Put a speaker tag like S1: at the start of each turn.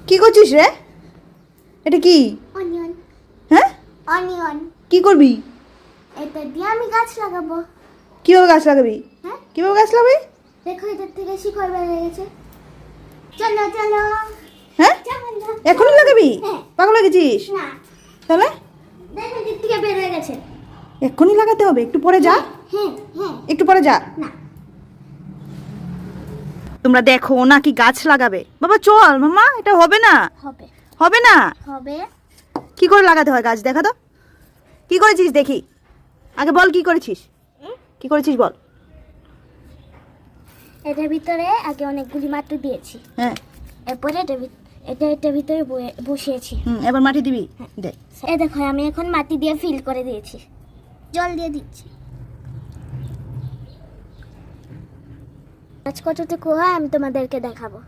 S1: কি করছিস রে? এটা কি?
S2: অনিয়ন।
S1: হ্যাঁ,
S2: অনিয়ন।
S1: কি করবি?
S2: এটা দিয়ে আমি গাছ লাগাবো।
S1: কিভাবে গাছ লাগাবি?
S2: হ্যাঁ,
S1: কিভাবে গাছ লাগাবি?
S2: দেখো এটার থেকে শিকড় বের হয়ে গেছে। চলো চলো।
S1: হ্যাঁ,
S2: চলো।
S1: এখনই লাগাবি?
S2: হ্যাঁ।
S1: পাগল লাগেছিস?
S2: না,
S1: তাহলে
S2: দেখো এটার থেকে বের হয়ে গেছে।
S1: এক্ষুনি লাগাতে হবে? একটু পরে যা,
S2: হ্যাঁ হ্যাঁ।
S1: একটু পরে যা।
S2: না,
S1: তোমরা দেখো ও নাকি গাছ লাগাবে। বাবা চল মামা, এটা হবে না,
S2: হবে
S1: হবে না।
S2: হবে।
S1: কি করে লাগাতে হয় গাছ দেখা তো? কি করেছিস দেখি, আগে বল কি করেছিস, কি করেছিস বল।
S2: এটার ভিতরে আগে অনেকগুলি মাটি দিয়েছি,
S1: হ্যাঁ,
S2: এরপরে এটার ভিতরে বসিয়েছি।
S1: এবার মাটি দিবি। দে।
S2: এই দেখো আমি এখন মাটি দিয়ে ফিল করে দিয়েছি, জল দিয়ে দিচ্ছি। গাছ কতটুকু হয় আমি তোমাদেরকে দেখাবো।